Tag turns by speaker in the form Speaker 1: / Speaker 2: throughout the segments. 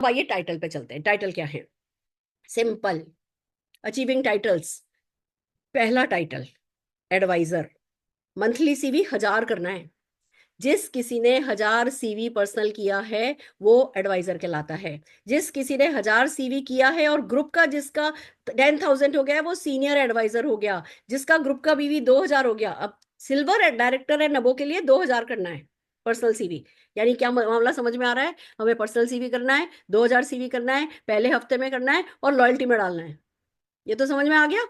Speaker 1: आइए टाइटल पे चलते हैं। टाइटल क्या है? सिंपल। Achieving titles. पहला टाइटल एडवाइजर। मंथली सीवी 1000 करना है। जिस किसी ने 1000 सीवी पर्सनल किया है वो एडवाइजर कहलाता है। जिस किसी ने 1000 सीवी किया है और ग्रुप का जिसका 10,000 हो गया है वो सीनियर एडवाइजर हो गया। जिसका ग्रुप का बीवी 2000 हो गया, अब सिल्वर डायरेक्टर है नबो के लिए 2000 करना है पर्सनल सीवी। यानी क्या मामला समझ में आ रहा है? हमें पर्सनल सीवी करना है, 2000 सीवी करना है, पहले हफ्ते में करना है और लॉयल्टी में डालना है। ये तो समझ में आ गया।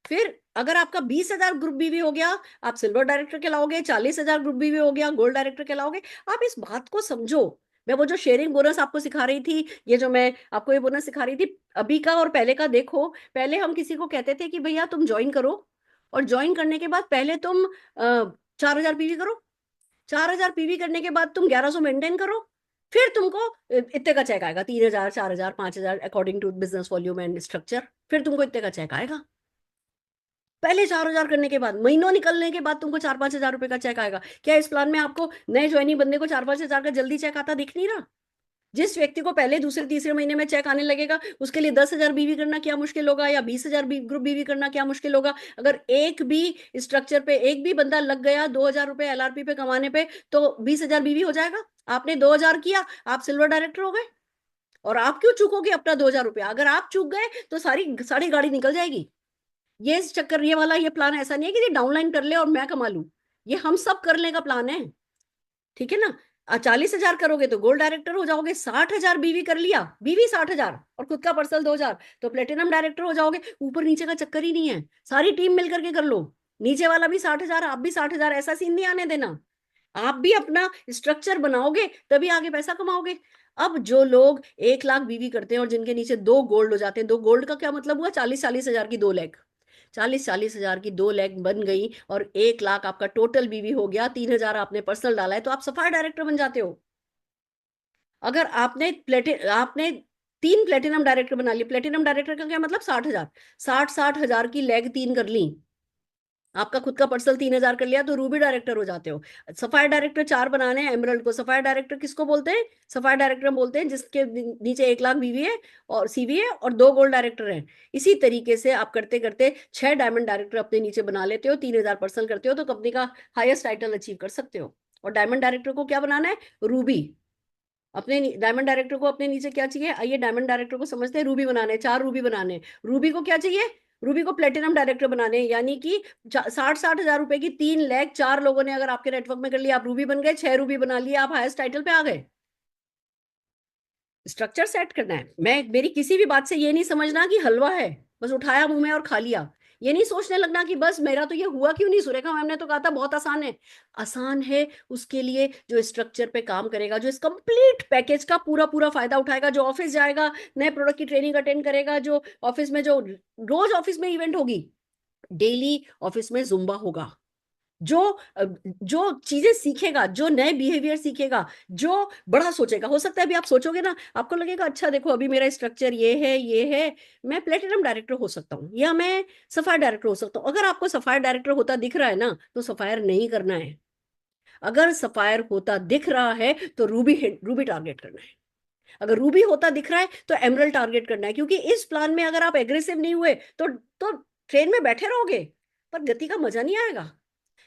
Speaker 1: फिर अगर आपका 20,000 ग्रुप बीवी हो गया, आप सिल्वर डायरेक्टर कहलाओगे। 40,000 ग्रुप बीवी हो गया, गोल्ड डायरेक्टर कहलाओगे। आप इस बात को समझो। मैं वो जो शेयरिंग बोनस आपको सिखा रही थी, ये जो मैं आपको ये बोनस सिखा रही थी, अभी का और पहले का देखो। पहले हम किसी को कहते थे कि भैया तुम ज्वाइन करो, और ज्वाइन करने के बाद पहले तुम 4,000 पीवी करो। 4,000 पीवी करने के बाद तुम 1100 मेंटेन करो। फिर तुमको इतने का चेक आएगा, 3,000, 4,000, 5,000 according to business volume and structure. फिर तुमको इतने का चेक आएगा। पहले 4,000 करने के बाद, महीनों निकलने के बाद तुमको 4-5 हजार रुपए का चेक आएगा। क्या इस प्लान में आपको नए ज्वाइनिंग बंदे को 4-5 हजार का जल्दी चेक आता दिख नहीं रहा? जिस व्यक्ति को पहले दूसरे तीसरे महीने में चेक आने लगेगा, उसके लिए 10,000 बीवी करना क्या मुश्किल होगा, या 20,000 ग्रुप बीवी करना क्या मुश्किल होगा? अगर एक भी स्ट्रक्चर पे एक भी बंदा लग गया 2,000 रुपए एलआरपी पे कमाने पे, तो 20,000 बीवी हो जाएगा। आपने 2,000 किया, आप सिल्वर डायरेक्टर हो गए। और आप क्यों चूकोगे अपना 2,000 रुपया? अगर आप चूक गए तो सारी सारी गाड़ी निकल जाएगी। ये चक्कर, ये वाला ये प्लान ऐसा नहीं है कि ये डाउनलाइन कर ले और मैं कमा लूं। ये हम सब करने का प्लान है। ठीक है ना? 40,000 करोगे तो गोल्ड डायरेक्टर हो जाओगे। 60,000 बीवी कर लिया, बीवी 60,000 और खुद का पर्सनल 2,000, तो प्लेटिनम डायरेक्टर हो जाओगे। ऊपर नीचे का चक्कर ही नहीं है, सारी टीम मिलकर के कर लो। नीचे वाला भी 60,000, आप भी 60,000, ऐसा सीन नहीं आने देना। आप भी अपना स्ट्रक्चर बनाओगे तभी आगे पैसा कमाओगे। अब जो लोग 1 लाख बीवी करते हैं और जिनके नीचे 2 गोल्ड हो जाते हैं, 2 गोल्ड का क्या मतलब हुआ? 40-40 हजार की 2 लेग। 40-40 हजार की 2 लेग बन गई और 1 लाख आपका टोटल बीवी हो गया। 3,000 आपने पर्सनल डाला है तो आप सफायर डायरेक्टर बन जाते हो। अगर आपने 3 प्लेटिनम डायरेक्टर बना लिए। प्लेटिनम डायरेक्टर का क्या मतलब? 60,000। 60-60 हजार की लेग 3 कर ली, आपका खुद का पर्सनल 3,000 कर लिया, तो रूबी डायरेक्टर हो जाते हो। सफायर डायरेक्टर 4 बनाने हैं एमरल्ड को। सफायर डायरेक्टर किसको बोलते हैं? सफायर डायरेक्टर बोलते हैं जिसके नीचे 1 लाख बीवी है और सीवी है और 2 गोल्ड डायरेक्टर हैं। इसी तरीके से आप करते करते 6 डायमंड डायरेक्टर अपने नीचे बना लेते हो, 3,000 पर्सनल करते हो, तो कंपनी का हाईएस्ट टाइटल अचीव कर सकते हो। और डायमंड डायरेक्टर को क्या बनाना है? रूबी। अपने डायमंड डायरेक्टर को अपने नीचे क्या चाहिए? आइए डायमंड डायरेक्टर को समझते हैं। रूबी बनाने, 4 रूबी बनाने। रूबी को क्या चाहिए? रूबी को प्लेटिनम डायरेक्टर बनाने, यानी कि 60-60 हजार रुपए की 3 लेग 4 लोगों ने अगर आपके नेटवर्क में कर लिया, आप रूबी बन गए। 6 रूबी बना लिए, आप हाईएस्ट टाइटल पे आ गए। स्ट्रक्चर सेट करना है। मैं मेरी किसी भी बात से ये नहीं समझना कि हलवा है, बस उठाया मुंह में और खा लिया। ये नहीं सोचने लगना कि बस मेरा तो ये हुआ क्यों नहीं। सुरेखा मैम ने तो कहा था बहुत आसान है। आसान है उसके लिए जो स्ट्रक्चर पे काम करेगा, जो इस कंप्लीट पैकेज का पूरा पूरा फायदा उठाएगा, जो ऑफिस जाएगा, नए प्रोडक्ट की ट्रेनिंग अटेंड करेगा, जो ऑफिस में जो रोज ऑफिस में इवेंट होगी, डेली ऑफिस में जुम्बा होगा, जो जो चीजें सीखेगा, जो नए बिहेवियर सीखेगा, जो बड़ा सोचेगा। हो सकता है अभी आप सोचोगे ना, आपको लगेगा अच्छा देखो अभी मेरा स्ट्रक्चर ये है, मैं प्लेटिनम डायरेक्टर हो सकता हूँ या मैं सफायर डायरेक्टर हो सकता हूँ। अगर आपको सफायर डायरेक्टर होता दिख रहा है ना, तो सफायर नहीं करना है। अगर सफायर होता दिख रहा है तो रूबी रूबी टारगेट करना है। अगर रूबी होता दिख रहा है तो एमरल्ड टारगेट करना है। क्योंकि इस प्लान में अगर आप एग्रेसिव नहीं हुए तो ट्रेन में बैठे रहोगे पर गति का मजा नहीं आएगा।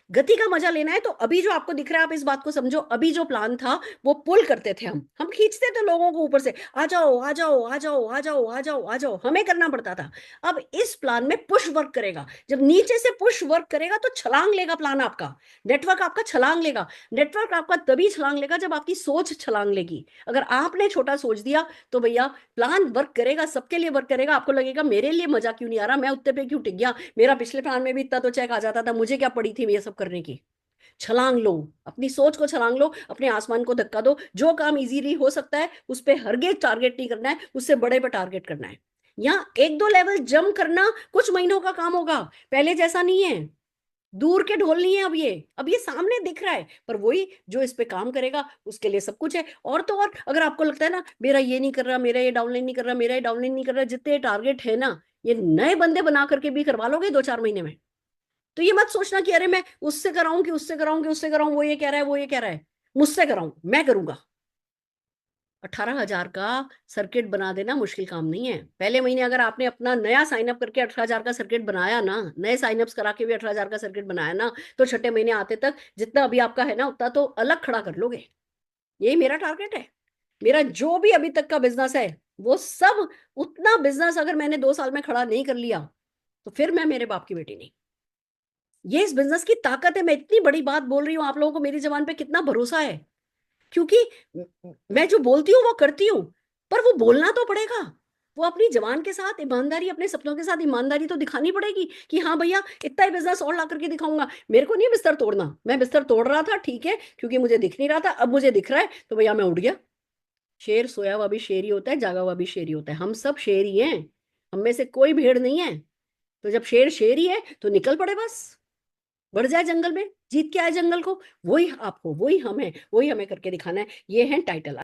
Speaker 1: गति का मजा लेना है तो अभी जो आपको दिख रहा है, आप इस बात को समझो। अभी जो प्लान था वो पुल करते थे, हम खींचते थे लोगों को ऊपर से, आ जाओ आ जाओ आ जाओ आ जाओ आ जाओ आ जाओ, हमें करना पड़ता था। अब इस प्लान में पुश वर्क करेगा। जब नीचे से पुश वर्क करेगा तो छलांग लेगा प्लान आपका, नेटवर्क आपका छलांग लेगा। नेटवर्क आपका तभी छलांग लेगा जब आपकी सोच छलांग लेगी। अगर आपने छोटा सोच दिया तो भैया प्लान वर्क करेगा, सबके लिए वर्क करेगा। आपको लगेगा मेरे लिए मजा क्यों नहीं आ रहा, मैं उत्ते पे क्यों टिक गया, मेरा पिछले प्लान में भी इतना तो चेक आ जाता था, मुझे क्या पड़ी थी ये सब करने की। छलांग लो, अपनी सोच को छलांग लो, अपने आसमान को धक्का दो। जो काम इजीली हो सकता है उस पर हरगिज टारगेट नहीं करना है, उससे बड़े पे टारगेट करना है। यहाँ 1-2 लेवल जंप करना कुछ महीनों का काम होगा, पहले जैसा नहीं है। दूर के ढोल नहीं है अब ये सामने दिख रहा है, पर वही जो इस पे काम करेगा उसके लिए सब कुछ है। और तो और अगर आपको लगता है ना मेरा ये नहीं कर रहा, मेरा ये डाउनलाइन नहीं कर रहा, मेरा ये डाउनलाइन नहीं कर रहा, जितने टारगेट है ना, ये नए बंदे बना करके भी करवा लोगे 2-4 महीने में। तो ये मत सोचना कि अरे मैं उससे कराऊं कि उससे कराऊं कि उससे कराऊं, वो ये कह रहा है वो ये कह रहा है। मुझसे कराऊं, मैं करूंगा। 18,000 का सर्किट बना देना मुश्किल काम नहीं है। पहले महीने अगर आपने अपना नया साइन अप करके 18,000 का सर्किट बनाया ना, नए साइन अप्स करा के भी 18,000 का सर्किट बनाया ना, तो छठे महीने आते तक जितना अभी आपका है ना उतना तो अलग खड़ा कर लोगे। यही मेरा टारगेट है। मेरा जो भी अभी तक का बिजनेस है वो सब, उतना बिजनेस अगर मैंने 2 साल में खड़ा नहीं कर लिया तो फिर मैं मेरे बाप की बेटी नहीं। ये इस बिजनेस की ताकत है। मैं इतनी बड़ी बात बोल रही हूँ, आप लोगों को मेरी जबान पे कितना भरोसा है, क्योंकि मैं जो बोलती हूँ वो करती हूँ, पर वो बोलना तो पड़ेगा। वो अपनी जबान के साथ ईमानदारी, अपने सपनों के साथ ईमानदारी तो दिखानी पड़ेगी कि हाँ भैया इतना ही बिजनेस और ला करके दिखाऊंगा। मेरे को नहीं बिस्तर तोड़ना, मैं बिस्तर तोड़ रहा था ठीक है, क्योंकि मुझे दिख नहीं रहा था, अब मुझे दिख रहा है तो भैया मैं उठ गया। शेर सोया हुआ भी शेर ही होता है, जागा हुआ भी शेर ही होता है। हम सब शेर ही हैं, हम में से कोई भेड़ नहीं है। तो जब शेर शेर ही है तो निकल पड़े बस, बढ़ जाए जंगल में, जीत के आए जंगल को। वही आपको, वही हम है, वही हमें करके दिखाना है। ये है टाइटल।